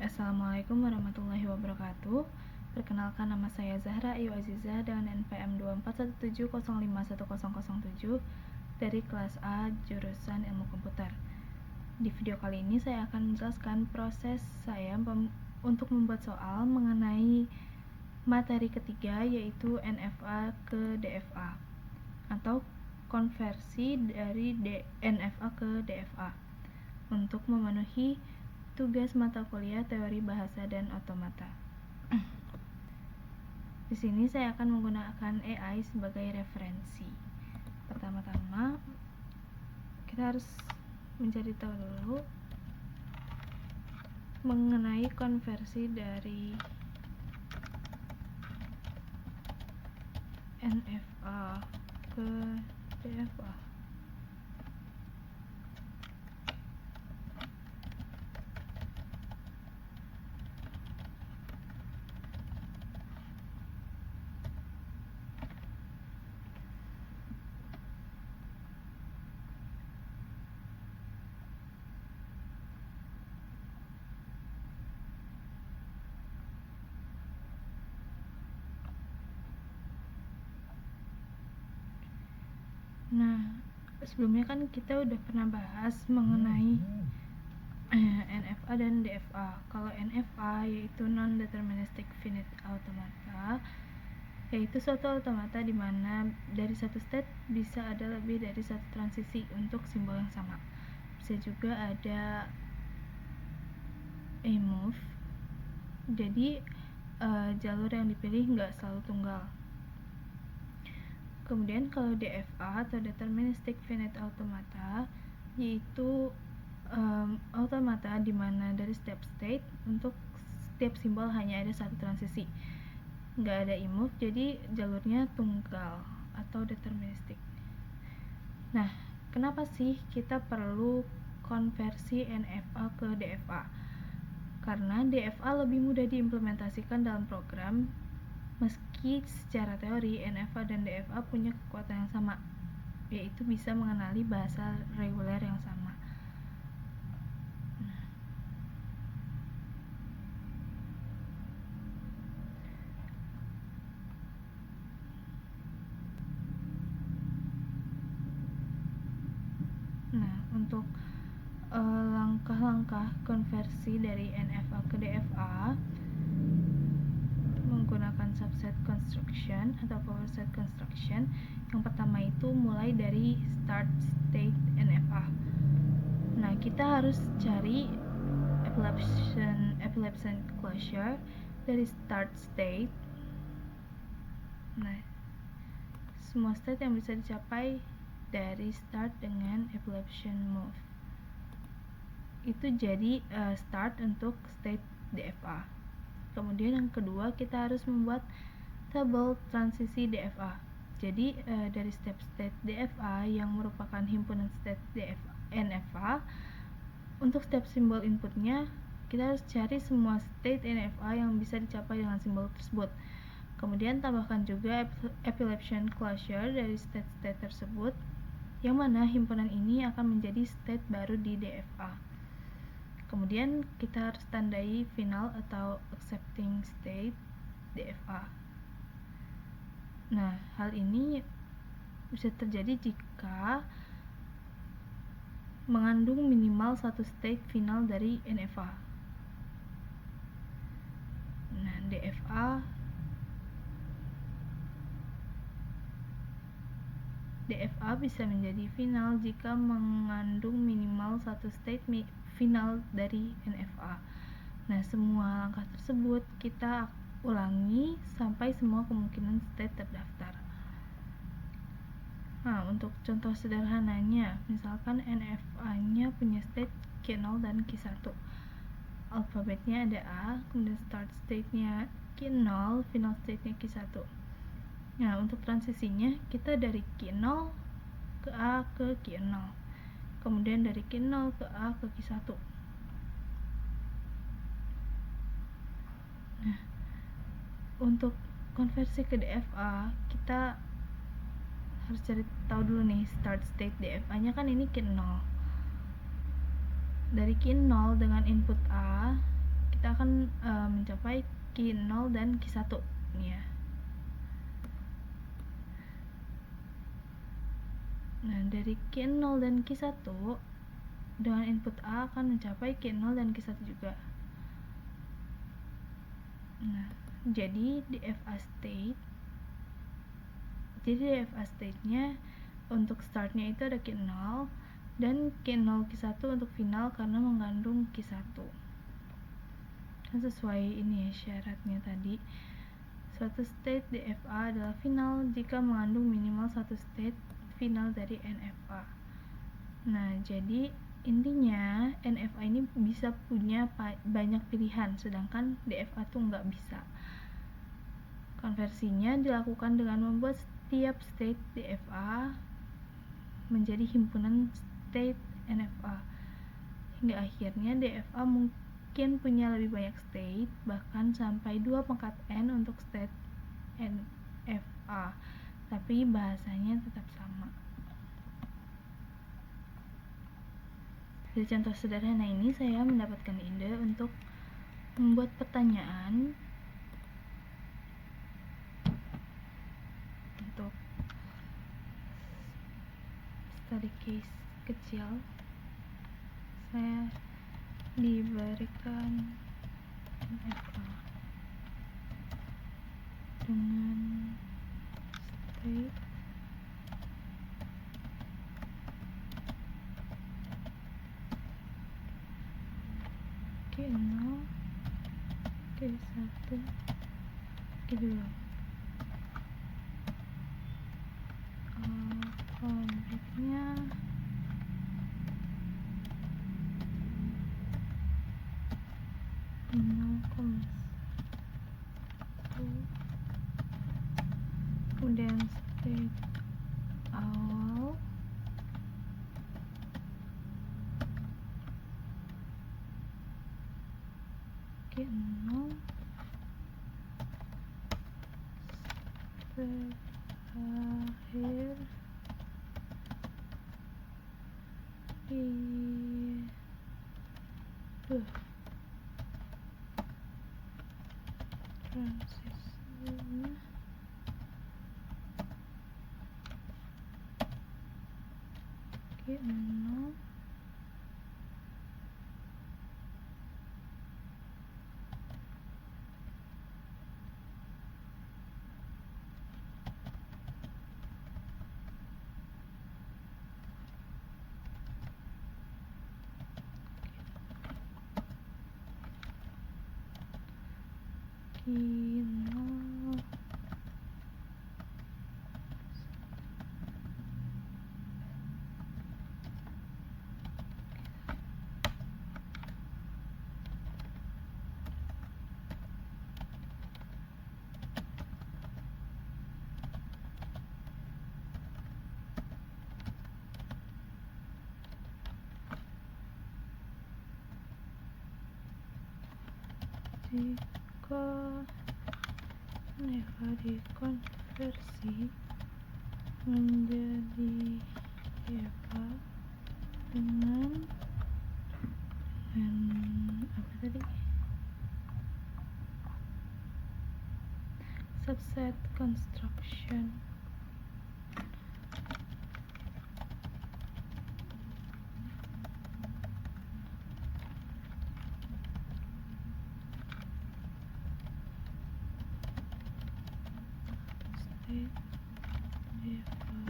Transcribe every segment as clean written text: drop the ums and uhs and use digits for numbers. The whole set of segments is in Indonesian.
Assalamualaikum warahmatullahi wabarakatuh. Perkenalkan, nama saya Zahra Ayu Azizah dengan NPM 2417051007 dari kelas A jurusan Ilmu Komputer. Di video kali ini saya akan menjelaskan proses saya untuk membuat soal mengenai materi ketiga, yaitu NFA ke DFA atau konversi dari NFA ke DFA untuk memenuhi tugas mata kuliah teori bahasa dan otomata. Di sini saya akan menggunakan AI sebagai referensi. Pertama-tama kita harus mencari tahu dulu mengenai konversi dari NFA ke DFA. Nah, sebelumnya kan kita udah pernah bahas mengenai NFA dan DFA. Kalau NFA yaitu non-deterministic finite automata, yaitu suatu automata di mana dari satu state bisa ada lebih dari satu transisi untuk simbol yang sama. Bisa juga ada move, jadi jalur yang dipilih nggak selalu tunggal. Kemudian kalau DFA atau deterministic finite automata, yaitu automata di mana dari setiap state untuk setiap simbol hanya ada satu transisi, nggak ada move, jadi jalurnya tunggal atau deterministic. Nah, kenapa sih kita perlu konversi NFA ke DFA? Karena DFA lebih mudah diimplementasikan dalam program, meski secara teori NFA dan DFA punya kekuatan yang sama, yaitu bisa mengenali bahasa reguler yang sama. Nah, untuk langkah-langkah konversi dari NFA ke DFA menggunakan subset construction atau power set construction. Yang pertama itu mulai dari start state NFA. Nah, kita harus cari epileption closure dari start state. Nah, semua state yang bisa dicapai dari start dengan epileption move itu jadi start untuk state DFA. Kemudian yang kedua, kita harus membuat tabel transisi DFA. Jadi dari step state DFA yang merupakan himpunan state DFA, NFA, untuk step simbol inputnya kita harus cari semua state NFA yang bisa dicapai dengan simbol tersebut. Kemudian tambahkan juga epileption closure dari state-state tersebut, yang mana himpunan ini akan menjadi state baru di DFA. Kemudian kita harus tandai final atau accepting state DFA. Nah, hal ini bisa terjadi jika mengandung minimal satu state final dari NFA. Nah, DFA bisa menjadi final jika mengandung minimal satu state final dari NFA. Nah, semua langkah tersebut kita ulangi sampai semua kemungkinan state terdaftar. Nah, untuk contoh sederhananya, misalkan NFA-nya punya state Q0 dan Q1. Alfabetnya ada A, kemudian start state-nya Q0, final state-nya Q1. Nah, untuk transisinya kita dari Q0 ke A ke Q0. Kemudian dari Q0 ke A ke Q1. Nah, untuk konversi ke DFA kita harus cari tahu dulu nih start state DFA-nya kan ini Q0. Dari Q0 dengan input A kita kita akan mencapai Q0 dan Q1 nih ya. Nah, dari Q0 dan Q1 dengan input A akan mencapai Q0 dan Q1 juga. Nah, jadi DFA state-nya untuk startnya itu ada Q0 dan Q0 Q1 untuk final karena mengandung Q1. Kan sesuai ini ya syaratnya tadi. Suatu state DFA adalah final jika mengandung minimal satu state final dari NFA. Nah, jadi intinya NFA ini bisa punya banyak pilihan, sedangkan DFA tuh nggak bisa. Konversinya dilakukan dengan membuat setiap state DFA menjadi himpunan state NFA. Hingga akhirnya DFA mungkin punya lebih banyak state, bahkan sampai 2 pangkat N untuk state NFA, tapi bahasanya tetap sama. Dari contoh sederhana ini saya mendapatkan ide untuk membuat pertanyaan untuk study case kecil. Saya diberikan NFA dengan state Q0, Q1, Q2. Objeknya kemudian state awal Q0, state akhir di transisinya Q0 Q0 jika NFA dikonversi menjadi DFA dengan apa tadi? Subset construction. State DFA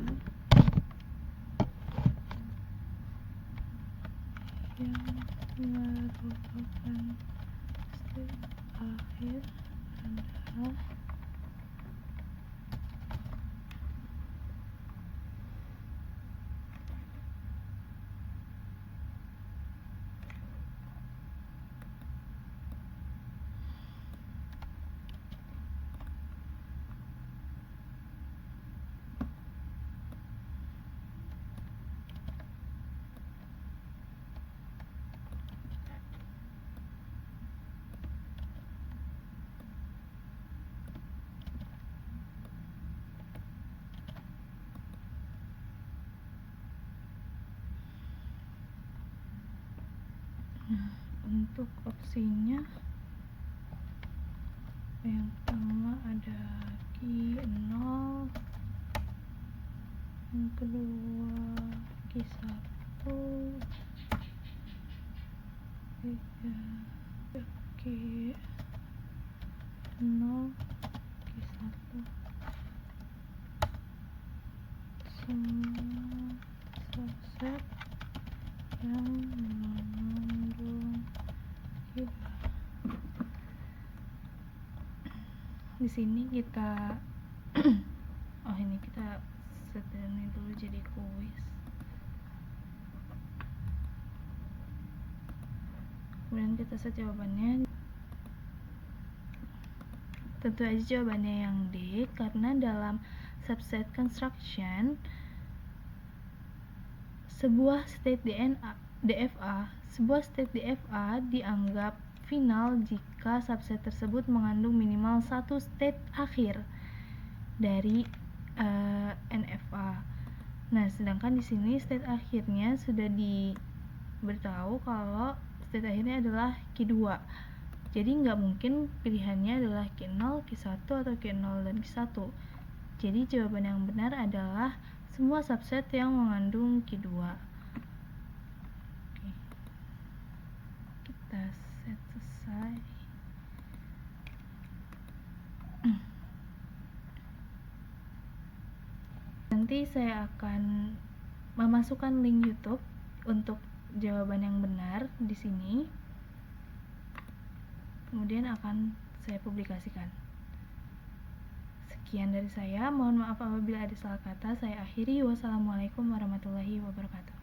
yang merupakan state akhir adalah untuk opsinya Di sini kita oh ini kita setelin dulu jadi kuis. Kemudian kita set jawabannya. Tentu aja jawabannya yang D, karena dalam subset construction sebuah state DFA dianggap final jika subset tersebut mengandung minimal satu state akhir dari NFA. Nah, sedangkan di sini state akhirnya sudah diberitahu kalau state akhirnya adalah Q2. Jadi nggak mungkin pilihannya adalah Q0, Q1 atau Q0 dan Q1. Jadi jawaban yang benar adalah semua subset yang mengandung Q2. Oke. Kita set selesai. Nanti saya akan memasukkan link YouTube untuk jawaban yang benar di sini. Kemudian akan saya publikasikan. Sekian dari saya, mohon maaf apabila ada salah kata. Saya akhiri. Wassalamualaikum warahmatullahi wabarakatuh.